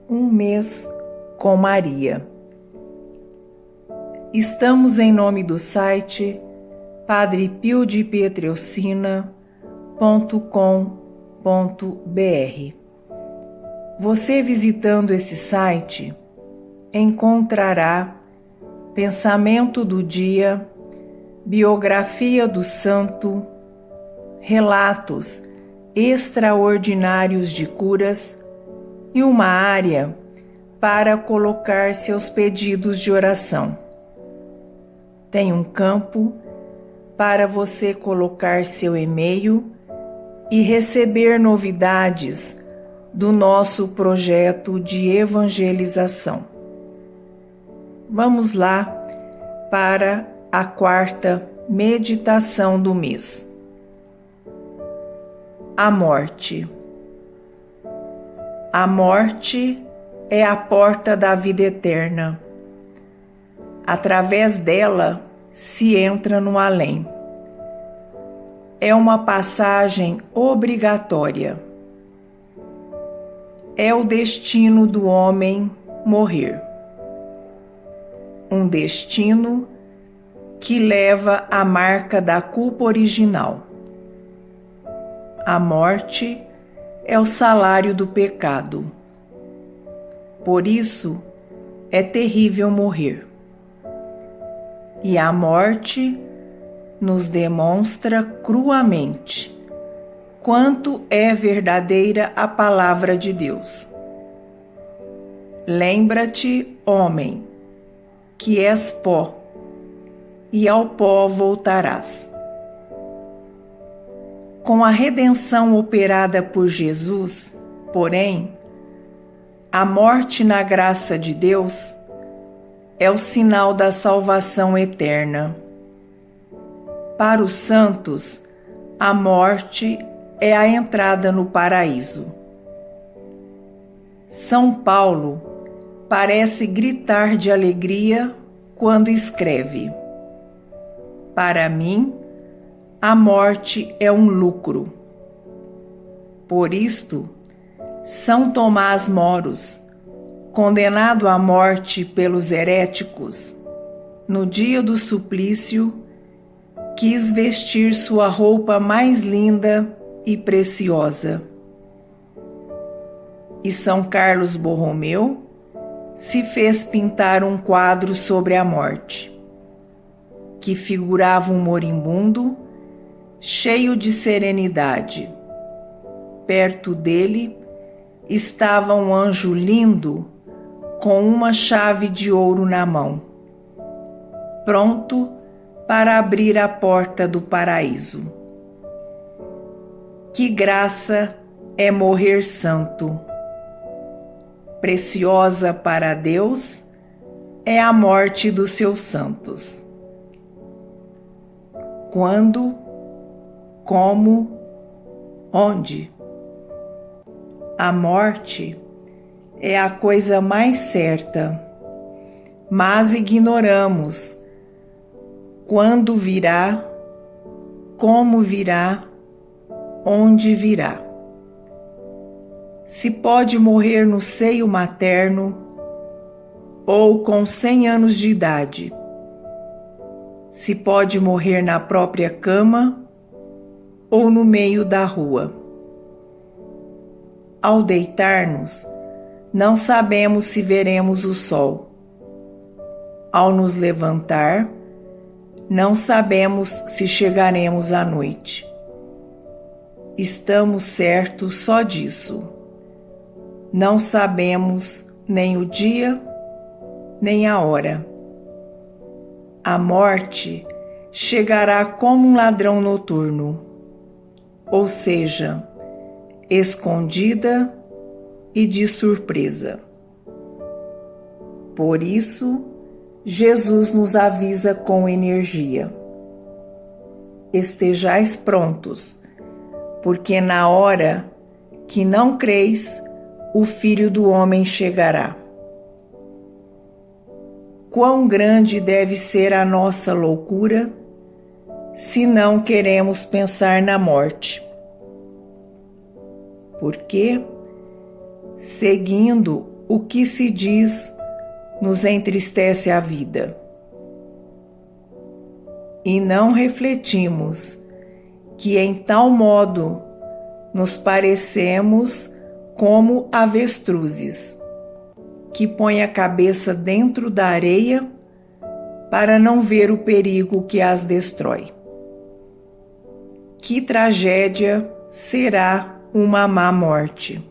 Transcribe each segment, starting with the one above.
Um mês com Maria. Estamos em nome do site padrepiodipietreucina.com.br. Você visitando esse site encontrará pensamento do dia, biografia do santo, relatos extraordinários de curas e uma área para colocar seus pedidos de oração. Tem um campo para você colocar seu e-mail e receber novidades do nosso projeto de evangelização. Vamos lá para a quarta meditação do mês. A morte. A morte é a porta da vida eterna. Através dela se entra no além. É uma passagem obrigatória. É o destino do homem morrer. Um destino que leva a marca da culpa original. A morte é o salário do pecado. Por isso, é terrível morrer. E a morte nos demonstra cruamente quanto é verdadeira a palavra de Deus. Lembra-te, homem, que és pó, e ao pó voltarás. Com a redenção operada por Jesus, porém, a morte na graça de Deus é o sinal da salvação eterna. Para os santos, a morte é a entrada no paraíso. São Paulo parece gritar de alegria quando escreve: para mim, a morte é um lucro. Por isto, São Tomás Moros, condenado à morte pelos heréticos, no dia do suplício, quis vestir sua roupa mais linda e preciosa. E São Carlos Borromeu se fez pintar um quadro sobre a morte, que figurava um moribundo cheio de serenidade. Perto dele estava um anjo lindo com uma chave de ouro na mão, pronto para abrir a porta do paraíso. Que graça é morrer santo! Preciosa para Deus é a morte dos seus santos. Quando, como, onde? A morte é a coisa mais certa, mas ignoramos quando virá, como virá, onde virá. Se pode morrer no seio materno ou com 100 anos de idade. Se pode morrer na própria cama ou no meio da rua. Ao deitar-nos, não sabemos se veremos o sol. Ao nos levantar, não sabemos se chegaremos à noite. Estamos certos só disso. Não sabemos nem o dia, nem a hora. A morte chegará como um ladrão noturno, ou seja, escondida e de surpresa. Por isso, Jesus nos avisa com energia: estejais prontos, porque na hora que não creis, o Filho do Homem chegará. Quão grande deve ser a nossa loucura se não queremos pensar na morte? Porque, seguindo o que se diz nos entristece a vida. E não refletimos que em tal modo nos parecemos como avestruzes, que põem a cabeça dentro da areia para não ver o perigo que as destrói. Que tragédia será uma má morte!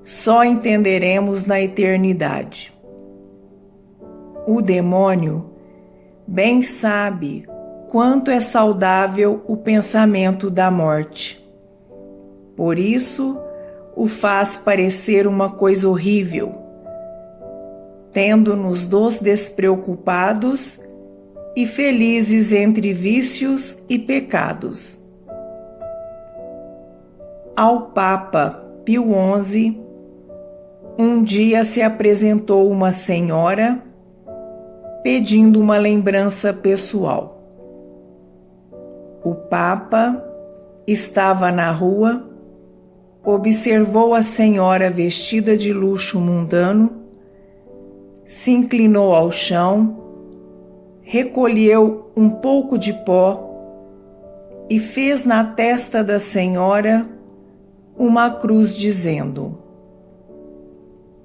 Só entenderemos na eternidade. O demônio bem sabe quanto é saudável o pensamento da morte. Por isso, o faz parecer uma coisa horrível, tendo-nos dos despreocupados e felizes entre vícios e pecados. Ao Papa Pio XI, um dia se apresentou uma senhora pedindo uma lembrança pessoal. O Papa estava na rua, observou a senhora vestida de luxo mundano, se inclinou ao chão, recolheu um pouco de pó e fez na testa da senhora uma cruz dizendo: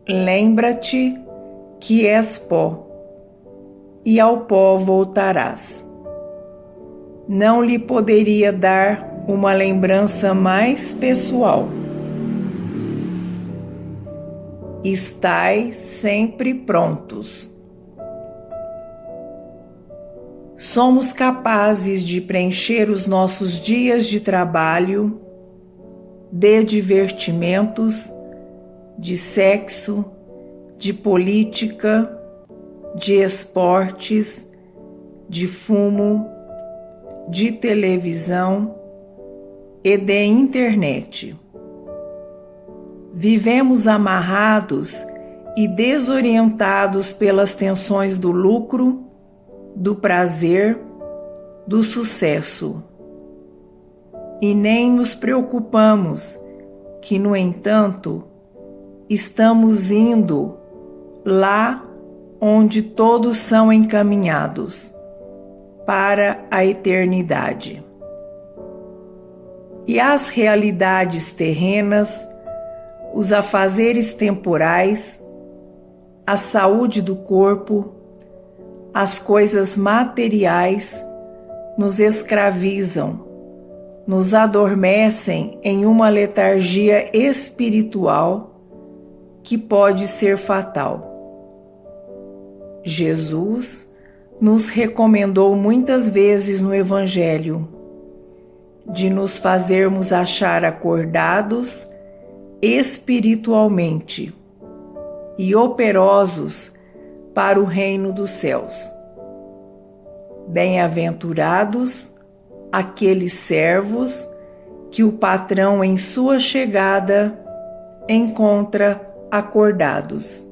lembra-te que és pó, e ao pó voltarás. Não lhe poderia dar uma lembrança mais pessoal. Estai sempre prontos. Somos capazes de preencher os nossos dias de trabalho, de divertimentos, de sexo, de política, de esportes, de fumo, de televisão e de internet. Vivemos amarrados e desorientados pelas tensões do lucro, do prazer, do sucesso. E nem nos preocupamos que, no entanto, estamos indo lá onde todos são encaminhados, para a eternidade. E as realidades terrenas, os afazeres temporais, a saúde do corpo, as coisas materiais nos escravizam, nos adormecem em uma letargia espiritual que pode ser fatal. Jesus nos recomendou muitas vezes no Evangelho de nos fazermos achar acordados espiritualmente e operosos para o reino dos céus. Bem-aventurados aqueles servos que o patrão em sua chegada encontra acordados.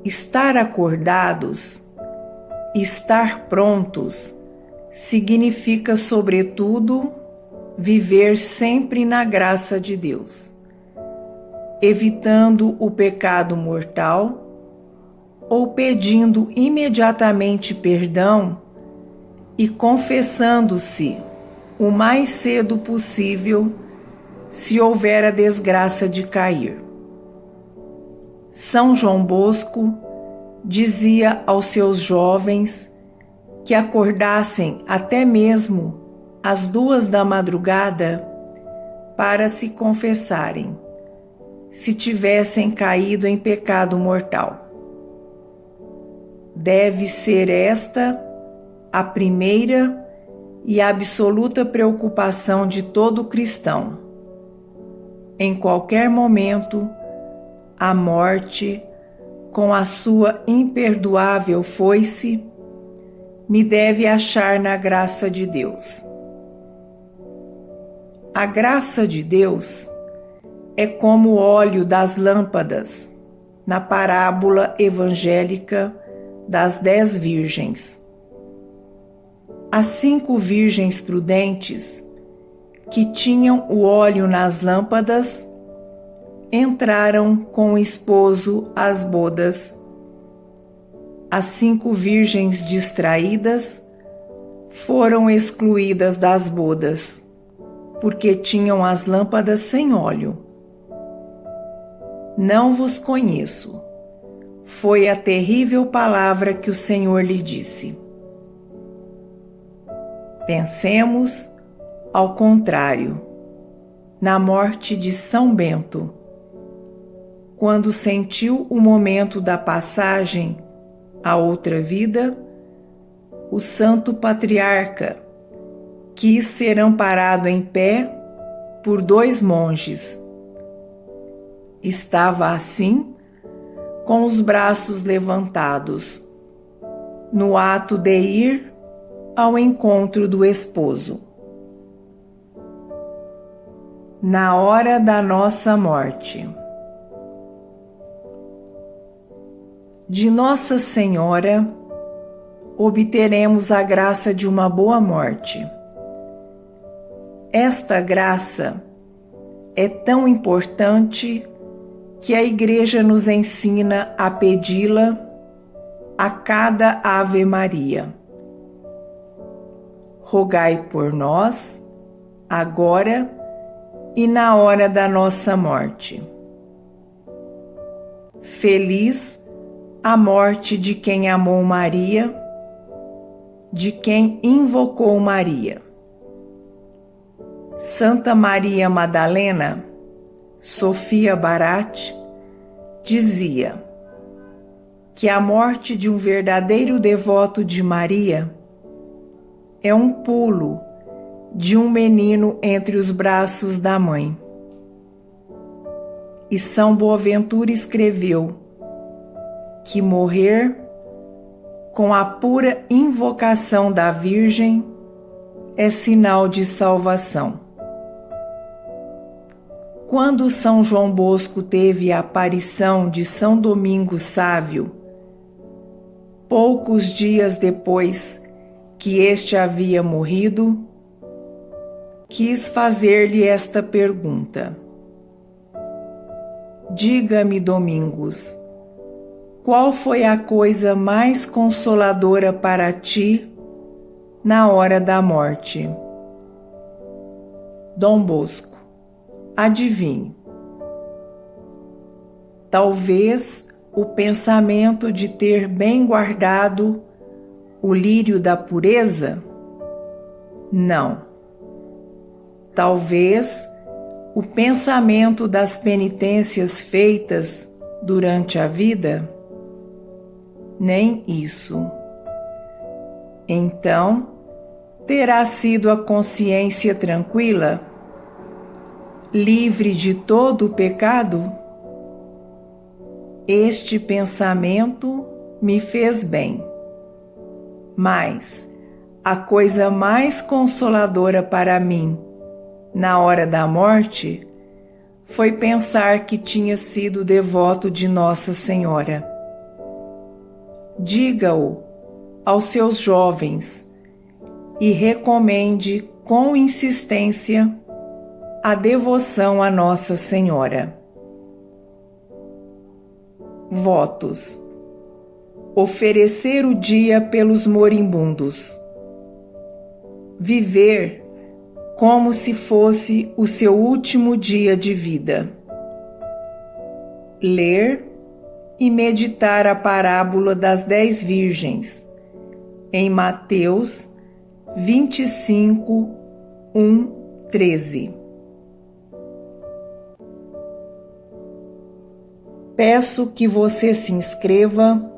Estar acordados, estar prontos, significa, sobretudo, viver sempre na graça de Deus, evitando o pecado mortal ou pedindo imediatamente perdão e confessando-se o mais cedo possível se houver a desgraça de cair. São João Bosco dizia aos seus jovens que acordassem até mesmo às 2 da madrugada para se confessarem, se tivessem caído em pecado mortal. Deve ser esta a primeira e absoluta preocupação de todo cristão. Em qualquer momento, a morte, com a sua imperdoável foice, me deve achar na graça de Deus. A graça de Deus é como o óleo das lâmpadas na parábola evangélica das 10 virgens. As 5 virgens prudentes que tinham o óleo nas lâmpadas entraram com o esposo às bodas. As 5 virgens distraídas foram excluídas das bodas, porque tinham as lâmpadas sem óleo. Não vos conheço, foi a terrível palavra que o Senhor lhe disse. Pensemos, ao contrário, na morte de São Bento, quando sentiu o momento da passagem à outra vida, o santo patriarca quis ser amparado em pé por 2 monges. Estava assim, com os braços levantados, no ato de ir ao encontro do esposo. Na hora da nossa morte. De Nossa Senhora obteremos a graça de uma boa morte. Esta graça é tão importante que a Igreja nos ensina a pedi-la a cada Ave Maria. Rogai por nós, agora e na hora da nossa morte. Feliz a morte de quem amou Maria, de quem invocou Maria. Santa Maria Madalena, Sofia Barat, dizia que a morte de um verdadeiro devoto de Maria é um pulo de um menino entre os braços da mãe. E São Boaventura escreveu que morrer com a pura invocação da Virgem é sinal de salvação. Quando São João Bosco teve a aparição de São Domingos Sávio, poucos dias depois que este havia morrido, quis fazer-lhe esta pergunta: diga-me, Domingos, qual foi a coisa mais consoladora para ti na hora da morte? Dom Bosco: adivinhe. Talvez o pensamento de ter bem guardado o lírio da pureza? Não. Talvez o pensamento das penitências feitas durante a vida? Nem isso. Então, terá sido a consciência tranquila, livre de todo o pecado? Este pensamento me fez bem. Mas a coisa mais consoladora para mim, na hora da morte, foi pensar que tinha sido devoto de Nossa Senhora. Diga-o aos seus jovens e recomende com insistência a devoção a Nossa Senhora. Votos: oferecer o dia pelos moribundos. Viver como se fosse o seu último dia de vida. Ler e meditar a parábola das 10 virgens, em Mateus 25, 1, 13. Peço que você se inscreva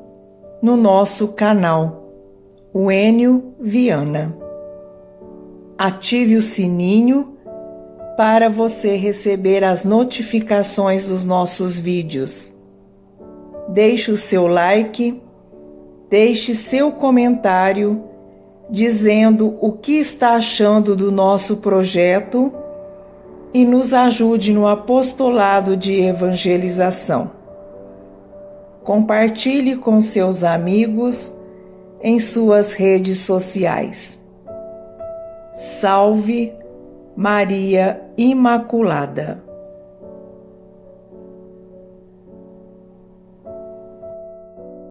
no nosso canal, o Enio Viana. Ative o sininho para você receber as notificações dos nossos vídeos. Deixe o seu like, deixe seu comentário dizendo o que está achando do nosso projeto e nos ajude no apostolado de evangelização. Compartilhe com seus amigos em suas redes sociais. Salve Maria Imaculada.